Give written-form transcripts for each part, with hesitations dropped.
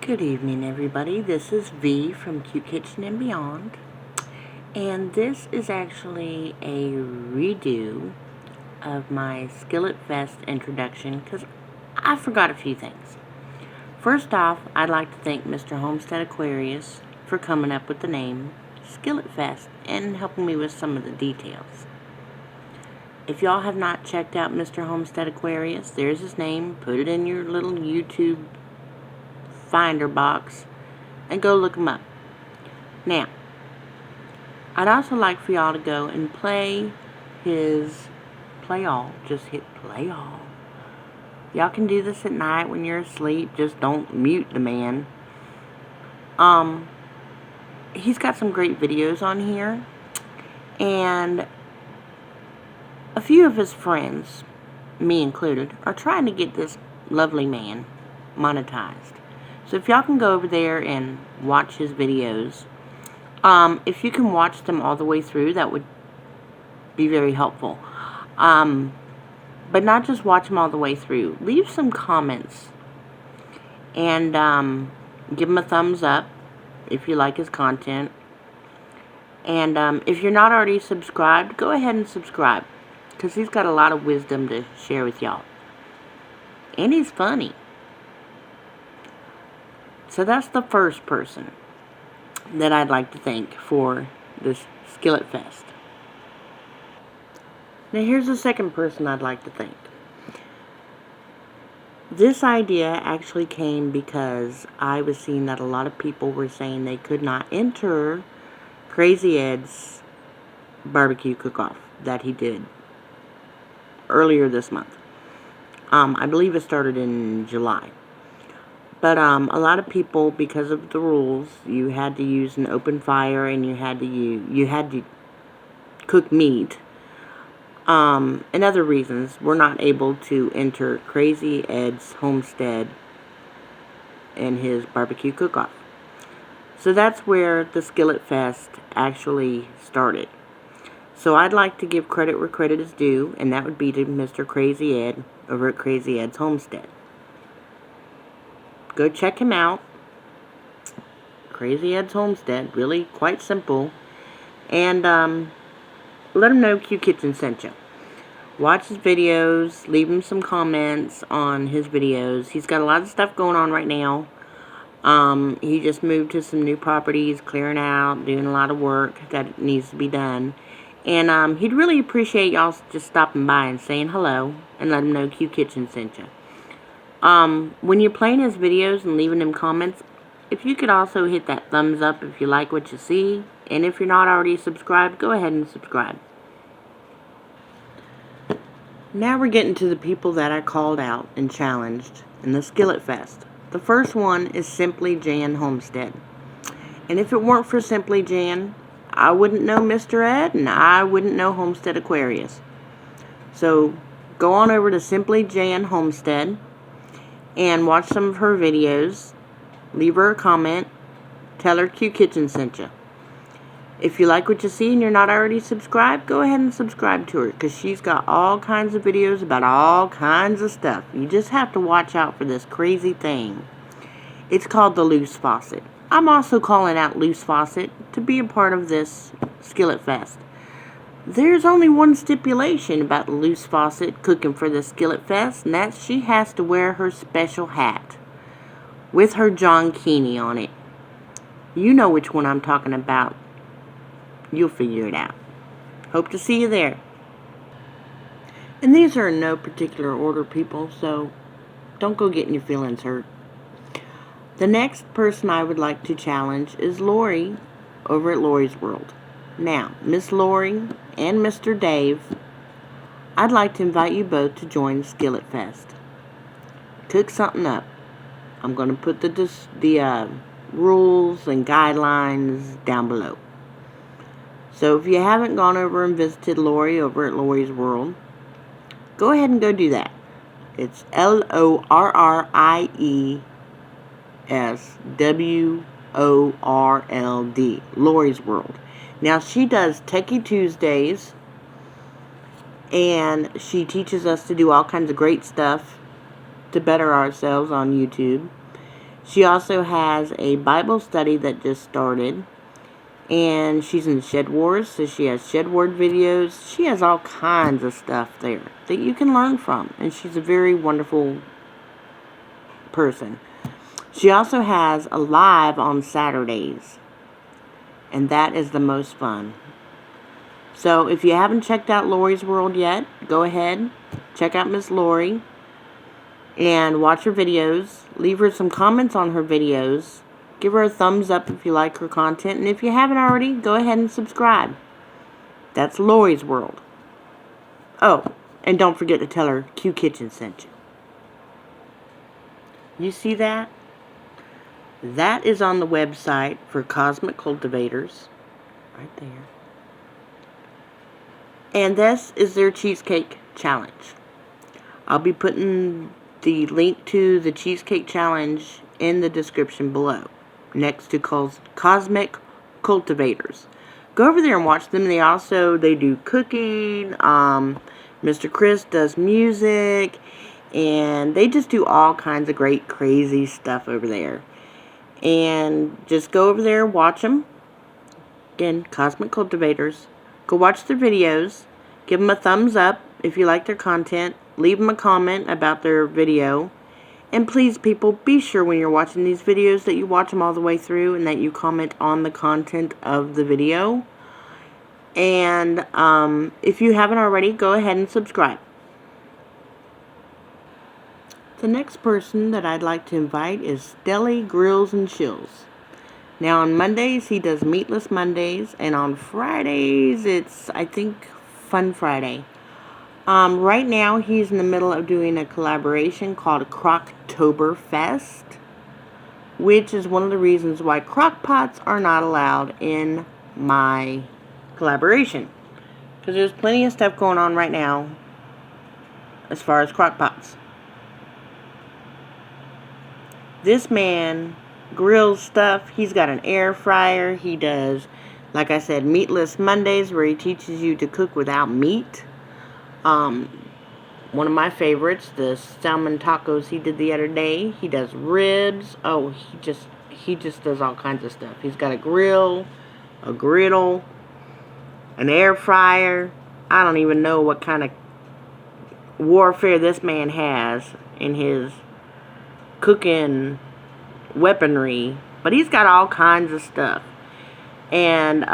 Good evening, everybody. This is V from Cute Kitchen and Beyond, and this is actually a redo of my Skillet Fest introduction because I forgot a few things. First off, I'd like to thank Mr. Homestead Aquarius for coming up with the name Skillet Fest and helping me with some of the details. If y'all have not checked out Mr. Homestead Aquarius, there's his name. Put it in your little YouTube finder box and go look him up. Now, I'd also like for y'all to go and play all. Just hit play all. Y'all can do this at night when you're asleep. Just don't mute the man. He's got some great videos on here, and a few of his friends, me included, are trying to get this lovely man monetized. So if y'all can go over there and watch his videos, if you can watch them all the way through, that would be very helpful. But not just watch them all the way through. Leave some comments and give him a thumbs up if you like his content. And if you're not already subscribed, go ahead and subscribe, because he's got a lot of wisdom to share with y'all. And he's funny. So that's the first person that I'd like to thank for this Skillet Fest. Now here's the second person I'd like to thank. This idea actually came because I was seeing that a lot of people were saying they could not enter Crazy Ed's barbecue cook-off that he did earlier this month. I believe it started in July. But a lot of people, because of the rules, you had to use an open fire and you had to cook meat. And other reasons, were not able to enter Crazy Ed's Homestead and his barbecue cook-off. So that's where the Skillet Fest actually started. So I'd like to give credit where credit is due, and that would be to Mr. Crazy Ed over at Crazy Ed's Homestead. Go check him out. Crazy Ed's Homestead. Really quite simple. And let him know Cute Kitchen sent you. Watch his videos. Leave him some comments on his videos. He's got a lot of stuff going on right now. He just moved to some new properties, clearing out, doing a lot of work that needs to be done. And he'd really appreciate y'all just stopping by and saying hello and let him know Cute Kitchen sent you. When you're playing his videos and leaving him comments, if you could also hit that thumbs up if you like what you see. And if you're not already subscribed, go ahead and subscribe. Now we're getting to the people that I called out and challenged in the Skillet Fest. The first one is Simply Jan Homestead. And if it weren't for Simply Jan, I wouldn't know Mr. Ed and I wouldn't know Homestead Aquarius. So go on over to Simply Jan Homestead and watch some of her videos. Leave her a comment. Tell her Cute Kitchen sent you. If you like what you see and you're not already subscribed, go ahead and subscribe to her, because she's got all kinds of videos about all kinds of stuff. You just have to watch out for this crazy thing. It's called the Loose Faucet. I'm also calling out Loose Faucet to be a part of this Skillet Fest. There's only one stipulation about Loose Faucet cooking for the Skillet Fest, and that's she has to wear her special hat with her John Keeney on it. You know which one I'm talking about. You'll figure it out. Hope to see you there. And these are in no particular order, people, so don't go getting your feelings hurt. The next person I would like to challenge is Lori over at Lori's World. Now, Miss Lori and Mr. Dave, I'd like to invite you both to join Skillet Fest. Cook something up. I'm going to put the rules and guidelines down below. So if you haven't gone over and visited Lori over at Lori's World, go ahead and go do that. It's LORRIESWORLD, Lori's World. Now, she does Techie Tuesdays, and she teaches us to do all kinds of great stuff to better ourselves on YouTube. She also has a Bible study that just started. And she's in Shed Wars, so she has Shed Word videos. She has all kinds of stuff there that you can learn from. And she's a very wonderful person. She also has a live on Saturdays. And that is the most fun. So if you haven't checked out Lori's World yet, go ahead. Check out Miss Lori. And watch her videos. Leave her some comments on her videos. Give her a thumbs up if you like her content. And if you haven't already, go ahead and subscribe. That's Lori's World. Oh, and don't forget to tell her Q Kitchen sent you. You see that? That is on the website for Cosmic Cultivators. Right there. And this is their cheesecake challenge. I'll be putting the link to the cheesecake challenge in the description below, next to Cosmic Cultivators. Go over there and watch them. They do cooking. Mr. Chris does music, and they just do all kinds of great, crazy stuff over there. And just go over there and watch them. Again, Cosmic Cultivators. Go watch their videos. Give them a thumbs up if you like their content. Leave them a comment about their video. And please, people, be sure when you're watching these videos that you watch them all the way through and that you comment on the content of the video. And if you haven't already, go ahead and subscribe. The next person that I'd like to invite is Deli Grills and Chills. Now on Mondays, he does Meatless Mondays. And on Fridays, it's, I think, Fun Friday. Right now, he's in the middle of doing a collaboration called CROCKTOBERfest, which is one of the reasons why CROCKPOTS are not allowed in my collaboration. Because there's plenty of stuff going on right now as far as CROCKPOTS. This man grills stuff. He's got an air fryer. He does, like I said, Meatless Mondays, where he teaches you to cook without meat. One of my favorites, the salmon tacos he did the other day. He does ribs. Oh, he just does all kinds of stuff. He's got a grill, a griddle, an air fryer. I don't even know what kind of warfare this man has in his cooking weaponry, but he's got all kinds of stuff. And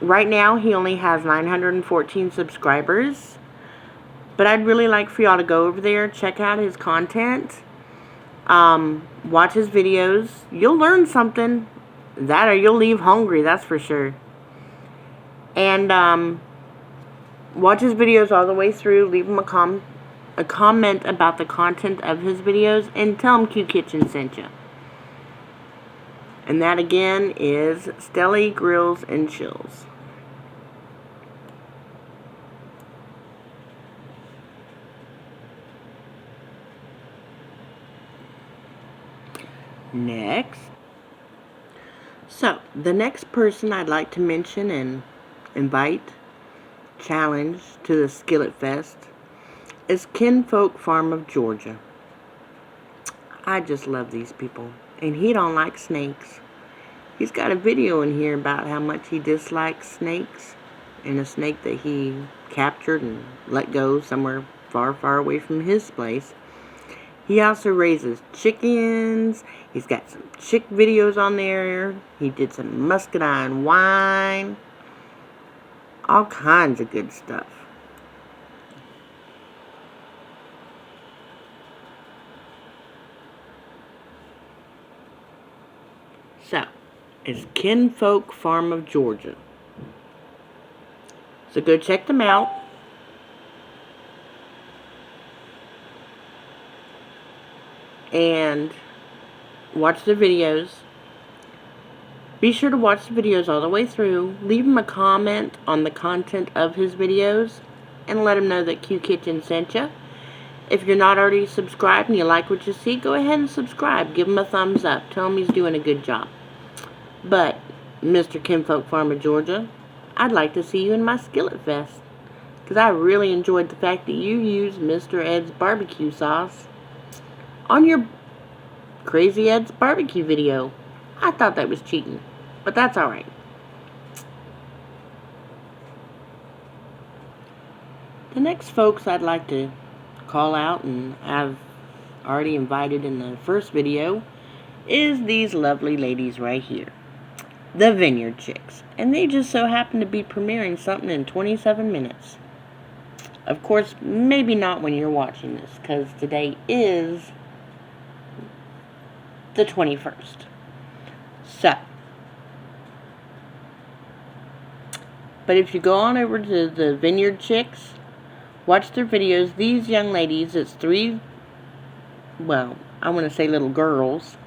right now he only has 914 subscribers, but I'd really like for y'all to go over there, check out his content, watch his videos. You'll learn something, that or you'll leave hungry, that's for sure. And watch his videos all the way through. Leave him a comment about the content of his videos, and tell him Q Kitchen sent you. And that again is Deli Grills and Chills. Next. So, the next person I'd like to mention and invite, challenge to the Skillet Fest is Kinfolk Farm of Georgia. I just love these people. And he don't like snakes. He's got a video in here about how much he dislikes snakes, and a snake that he captured and let go somewhere far, far away from his place. He also raises chickens. He's got some chick videos on there. He did some muscadine wine. All kinds of good stuff. So, it's Kinfolk Farm of Georgia. So go check them out. And watch the videos. Be sure to watch the videos all the way through. Leave him a comment on the content of his videos, and let him know that Q Kitchen sent you. If you're not already subscribed and you like what you see, go ahead and subscribe. Give him a thumbs up. Tell him he's doing a good job. But, Mr. Kinfolk Farm of Georgia, I'd like to see you in my Skillet Fest. Because I really enjoyed the fact that you used Mr. Ed's barbecue sauce on your Crazy Ed's barbecue video. I thought that was cheating, but that's alright. The next folks I'd like to call out, and I've already invited in the first video, is these lovely ladies right here. The Vineyard Chicks. And they just so happen to be premiering something in 27 minutes. Of course, maybe not when you're watching this, because today is the 21st. So, but if you go on over to the Vineyard Chicks, watch their videos. These young ladies, it's three, well, I want to say little girls,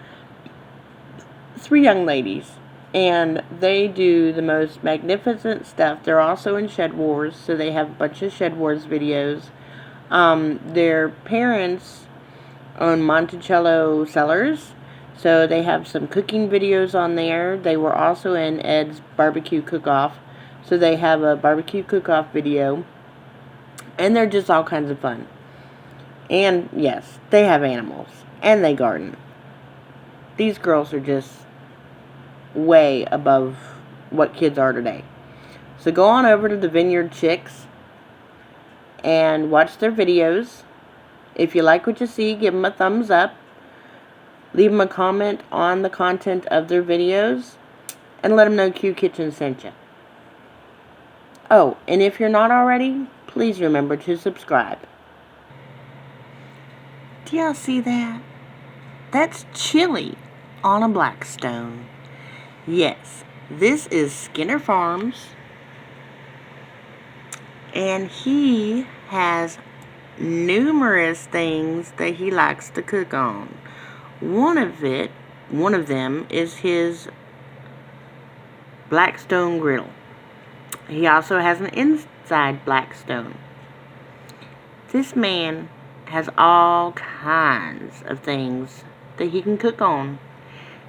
3 young ladies, and they do the most magnificent stuff. They're also in Shed Wars, so they have a bunch of Shed Wars videos. Their parents own Monticello Cellars, so they have some cooking videos on there. They were also in Ed's barbecue cook-off, so they have a barbecue cook-off video, and they're just all kinds of fun. And yes, they have animals, and they garden. These girls are just way above what kids are today. So go on over to the Vineyard Chicks and watch their videos. If you like what you see, give them a thumbs up. Leave them a comment on the content of their videos, and let them know Q Kitchen sent you. Oh, and if you're not already, please remember to subscribe. Do y'all see that? That's chili on a Blackstone. Yes, this is Skinner Farms, and he has numerous things that he likes to cook on. One of them is his Blackstone griddle. He also has an inside Blackstone. This man has all kinds of things that he can cook on.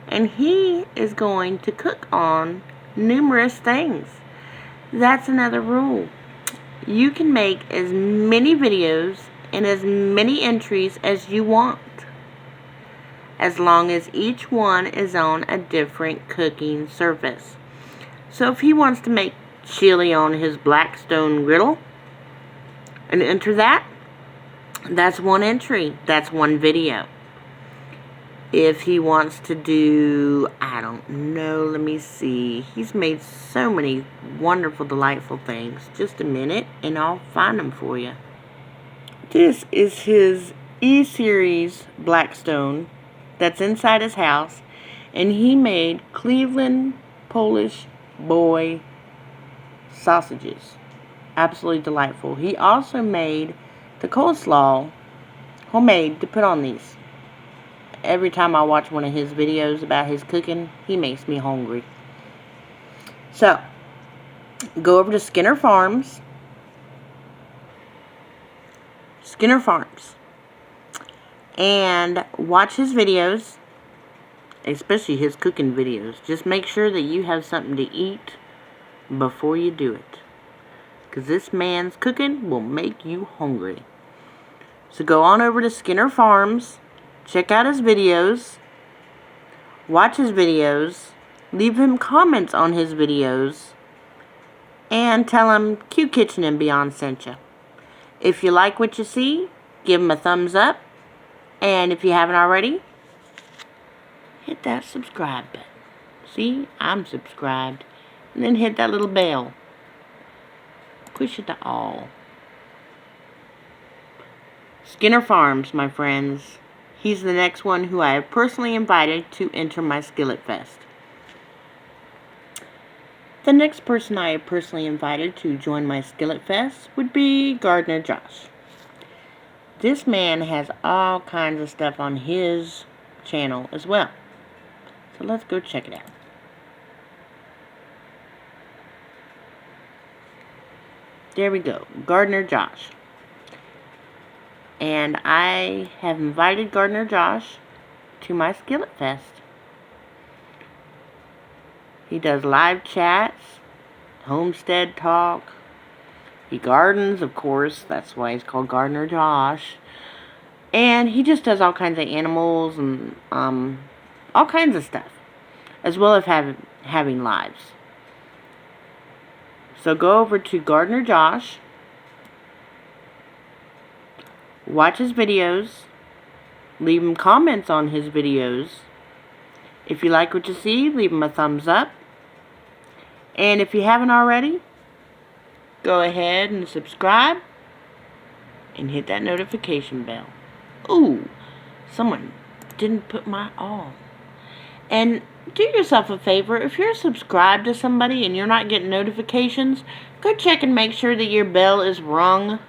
And he is going to cook on numerous things. That's another rule. You can make as many videos and as many entries as you want, as long as each one is on a different cooking surface. So if he wants to make chili on his Blackstone griddle and enter that, that's one entry. That's one video. If he wants to do, I don't know, let me see. He's made so many wonderful, delightful things. Just a minute, and I'll find them for you. This is his E-Series Blackstone that's inside his house. And he made Cleveland Polish boy sausages. Absolutely delightful. He also made the coleslaw homemade to put on these. Every time I watch one of his videos about his cooking, he makes me hungry. So, go over to Skinner Farms. And watch his videos, especially his cooking videos. Just make sure that you have something to eat before you do it, because this man's cooking will make you hungry. So go on over to Skinner Farms. Check out his videos, watch his videos, leave him comments on his videos, and tell him Q Kitchen and Beyond sent you. If you like what you see, give him a thumbs up, and if you haven't already, hit that subscribe button. See, I'm subscribed. And then hit that little bell. Push it to all. Skinner Farms, my friends. He's the next one who I have personally invited to enter my Skillet Fest. The next person I have personally invited to join my Skillet Fest would be Gardner Josh. This man has all kinds of stuff on his channel as well. So let's go check it out. There we go, Gardner Josh. And I have invited Gardner Josh to my Skillet Fest. He does live chats, homestead talk. He gardens, of course. That's why he's called Gardner Josh. And he just does all kinds of animals and all kinds of stuff, as well as having lives. So go over to Gardner Josh, watch his videos, leave him comments on his videos. If you like what you see, leave him a thumbs up. And if you haven't already, go ahead and subscribe and hit that notification bell. Ooh, someone didn't put my all. And do yourself a favor, if you're subscribed to somebody and you're not getting notifications, go check and make sure that your bell is rung,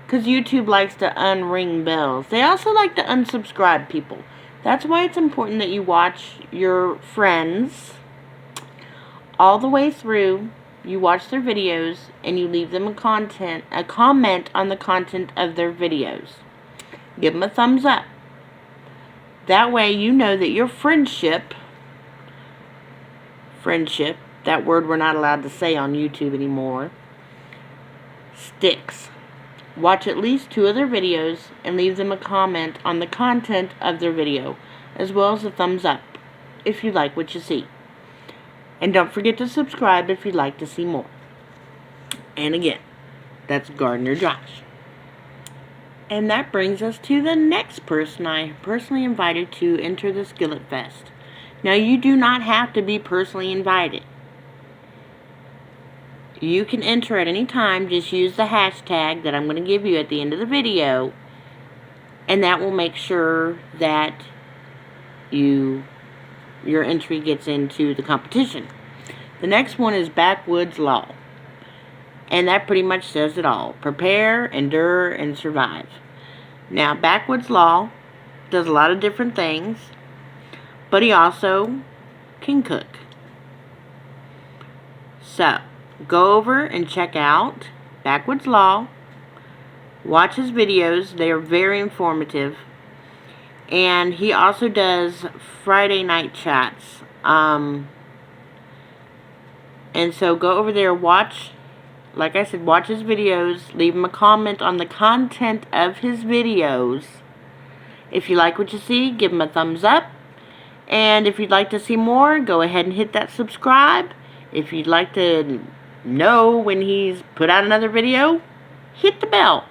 because YouTube likes to unring bells. They also like to unsubscribe people. That's why it's important that you watch your friends all the way through. You watch their videos and you leave them a comment on the content of their videos. Give them a thumbs up. That way you know that your friendship, that word we're not allowed to say on YouTube anymore, sticks. Watch at least 2 of their videos and leave them a comment on the content of their video, as well as a thumbs up if you like what you see. And don't forget to subscribe if you'd like to see more. And again, that's Gardner Josh. And that brings us to the next person I personally invited to enter the Skillet Fest. Now, you do not have to be personally invited. You can enter at any time. Just use the hashtag that I'm going to give you at the end of the video, and that will make sure that your entry gets into the competition. The next one is Backwoods Law, and that pretty much says it all. Prepare, endure, and survive. Now, Backwoods Law does a lot of different things, but he also can cook. So, go over and check out Backwoods Law. Watch his videos. They are very informative. And he also does Friday night chats. And so go over there, watch, like I said, watch his videos. Leave him a comment on the content of his videos. If you like what you see, give him a thumbs up. And if you'd like to see more, go ahead and hit that subscribe. If you'd like to know when he's put out another video, hit the bell.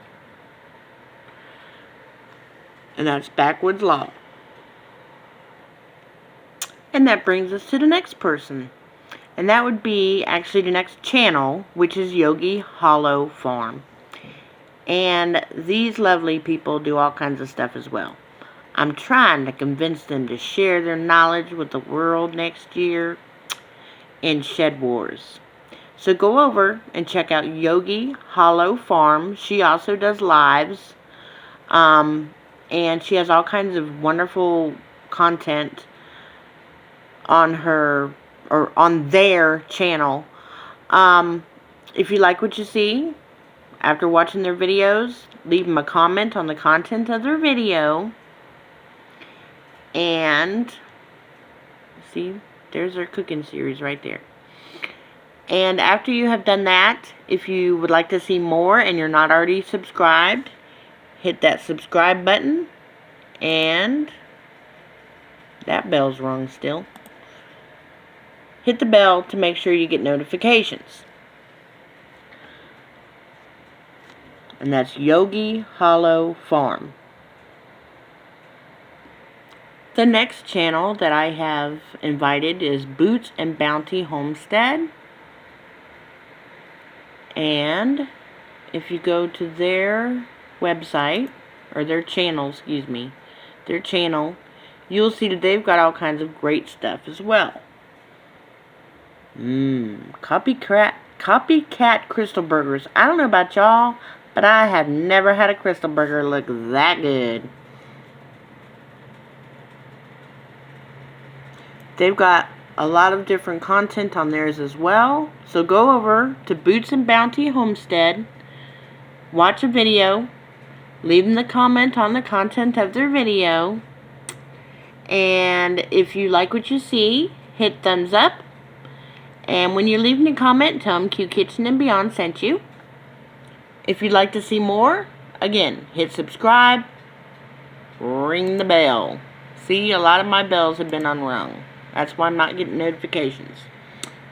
And that's Backwoods Law. And that brings us to the next person. And that would be actually the next channel, which is Yogi Hollow Farm. And these lovely people do all kinds of stuff as well. I'm trying to convince them to share their knowledge with the world next year in Shed Wars. So go over and check out Yogi Hollow Farm. She also does lives. And she has all kinds of wonderful content on her, or on their channel. If you like what you see, after watching their videos, leave them a comment on the content of their video. And, see, there's our cooking series right there. And after you have done that, if you would like to see more and you're not already subscribed, hit that subscribe button. And that bell's rung still. Hit the bell to make sure you get notifications. And that's Yogi Hollow Farm. The next channel that I have invited is Boots and Bounty Homestead. And if you go to their website, or their channel, their channel, you'll see that they've got all kinds of great stuff as well. Copycat crystal burgers. I don't know about y'all, but I have never had a crystal burger look that good. They've got a lot of different content on theirs as well. So go over to Boots and Bounty Homestead, watch a video, leave them the comment on the content of their video, and if you like what you see, hit thumbs up. And when you're leaving a comment, tell them Q Kitchen and Beyond sent you. If you'd like to see more, again, hit subscribe. ring the bell. See, a lot of my bells have been unrung. That's why I'm not getting notifications.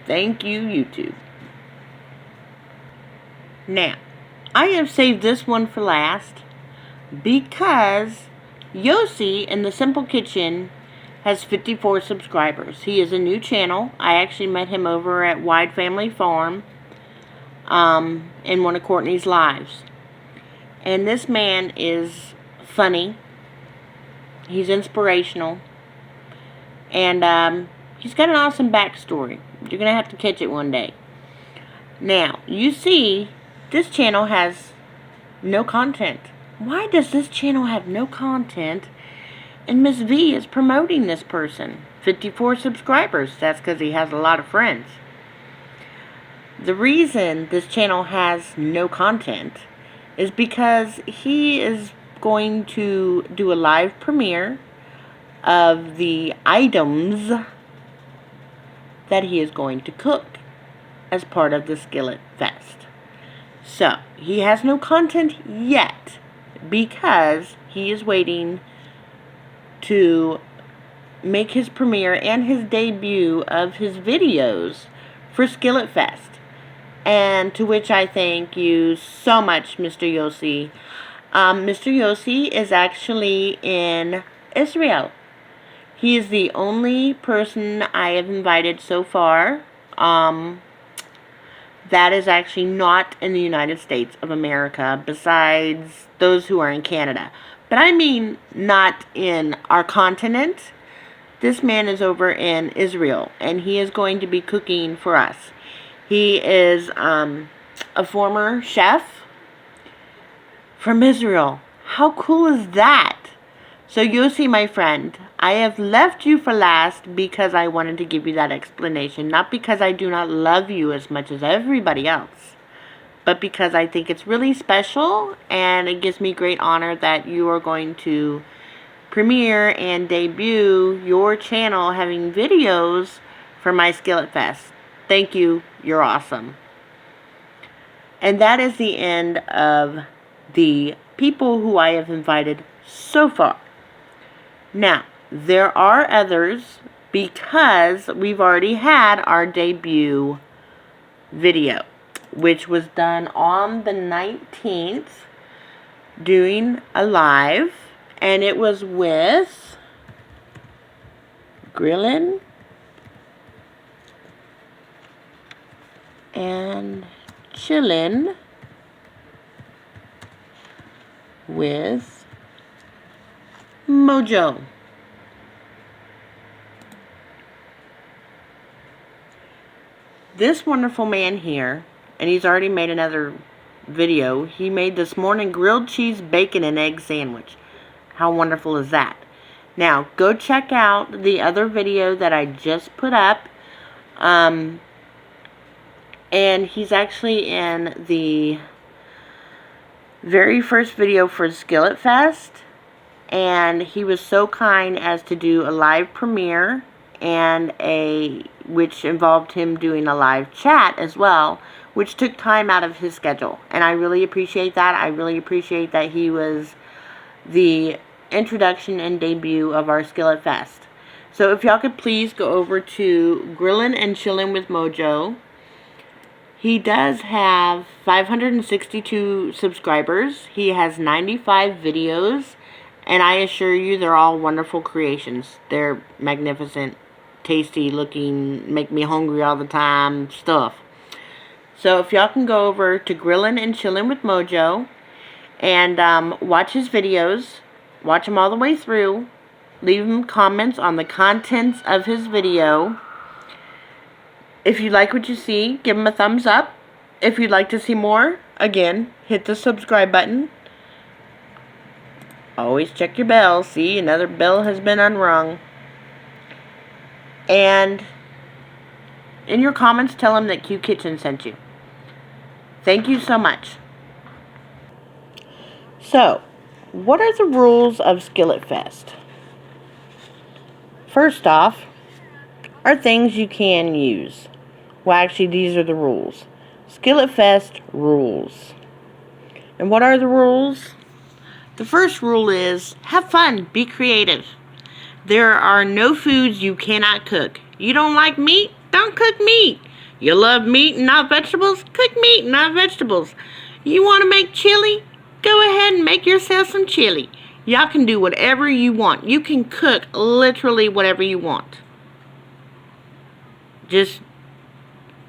Thank you, YouTube. Now, I have saved this one for last because Josie in the Simple Kitchen has 54 subscribers. He is a new channel. I actually met him over at Wide Family Farm in one of Courtney's lives. And this man is funny. He's inspirational. And he's got an awesome backstory. You're going to have to catch it one day. Now, you see, this channel has no content. Why does this channel have no content? And Miss V is promoting this person. 54 subscribers. That's because he has a lot of friends. The reason this channel has no content is because he is going to do a live premiere of the items that he is going to cook as part of the Skillet Fest. So, he has no content yet because he is waiting to make his premiere and his debut of his videos for Skillet Fest. And to which I thank you so much, Mr. Josie. Mr. Josie is actually in Israel. He is the only person I have invited so far that is actually not in the United States of America, besides those who are in Canada. But I mean not in our continent. This man is over in Israel, and he is going to be cooking for us. He is a former chef from Israel. How cool is that? So Josie, my friend, I have left you for last because I wanted to give you that explanation. Not because I do not love you as much as everybody else, but because I think it's really special, and it gives me great honor that you are going to premiere and debut your channel having videos for my Skillet Fest. Thank you. You're awesome. And that is the end of the people who I have invited so far. Now, there are others because we've already had our debut video, which was done on the 19th, doing a live, and it was with grilling and chilling with Mojo. This wonderful man here, and he's already made another video, he made this morning grilled cheese, bacon, and egg sandwich. How wonderful is that? Now, go check out the other video that I just put up. And he's actually in the very first video for Skillet Fest. And he was so kind as to do a live premiere and which involved him doing a live chat as well, which took time out of his schedule. And I really appreciate that. I really appreciate that he was the introduction and debut of our Skillet Fest. So if y'all could please go over to Grillin' and Chillin' with Mojo. He does have 562 subscribers. He has 95 videos. And I assure you, they're all wonderful creations. They're magnificent, tasty looking, make me hungry all the time stuff. So if y'all can go over to Grillin' and Chillin' with Mojo and watch his videos. Watch them all the way through. Leave him comments on the contents of his video. If you like what you see, give him a thumbs up. If you'd like to see more, again, hit the subscribe button. Always check your bell. See, another bell has been unrung. And in your comments, tell him that Q Kitchen sent you. Thank you so much. So, what are the rules of Skillet Fest? First off, are things you can use. Well, actually, these are the rules. Skillet Fest rules. And what are the rules? The first rule is have fun, be creative. There are no foods you cannot cook. You don't like meat? Don't cook meat. You love meat and not vegetables? Cook meat and not vegetables. You want to make chili? Go ahead and make yourself some chili. Y'all can do whatever you want. You can cook literally whatever you want. Just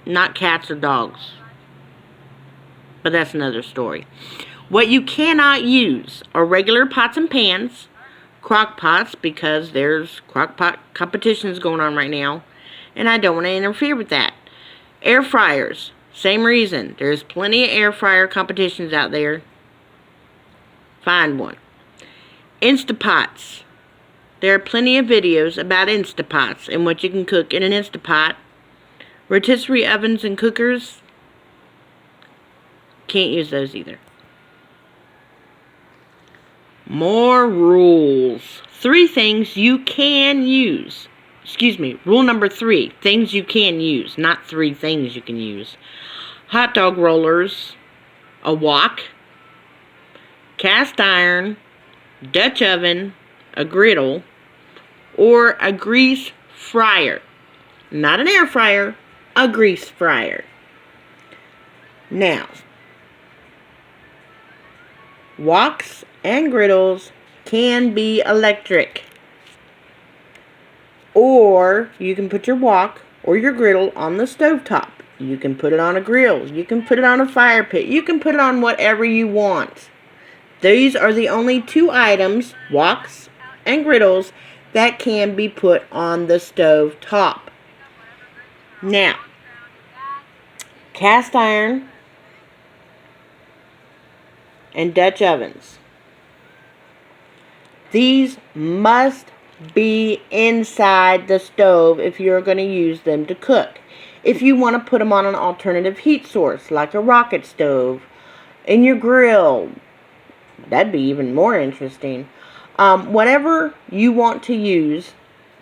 not cats or dogs. But that's another story. What you cannot use are regular pots and pans, crock pots, because there's crock pot competitions going on right now, and I don't want to interfere with that. Air fryers, same reason. There's plenty of air fryer competitions out there. Find one. INSTAPOTS. There are plenty of videos about INSTAPOTS and what you can cook in an INSTAPOT. Rotisserie ovens and cookers, can't use those either. More rules. 3 things you can use. Excuse me, rule number 3. Things you can use, not 3 things you can use. Hot dog rollers, a wok, cast iron, Dutch oven, a griddle, or a grease fryer. Not an air fryer, a grease fryer. Now, woks and griddles can be electric. Or you can put your wok or your griddle on the stovetop. You can put it on a grill. You can put it on a fire pit. You can put it on whatever you want. These are the only 2 items, woks and griddles, that can be put on the stove top. Now, cast iron and Dutch ovens. These must be inside the stove if you're going to use them to cook. If you want to put them on an alternative heat source, like a rocket stove, in your grill, that'd be even more interesting. Whatever you want to use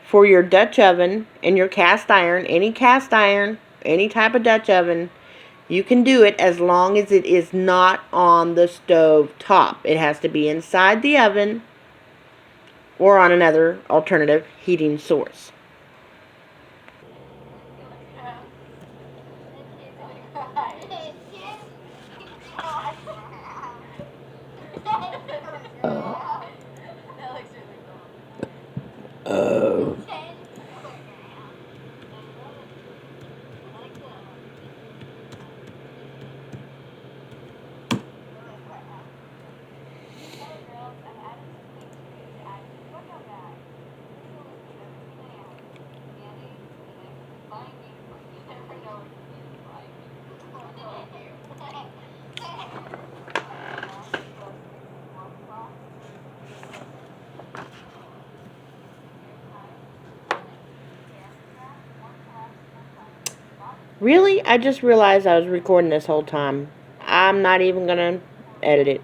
for your Dutch oven and your cast iron, any type of Dutch oven, you can do it as long as it is not on the stove top. It has to be inside the oven or on another alternative heating source. Really? I just realized I was recording this whole time. I'm not even going to edit it.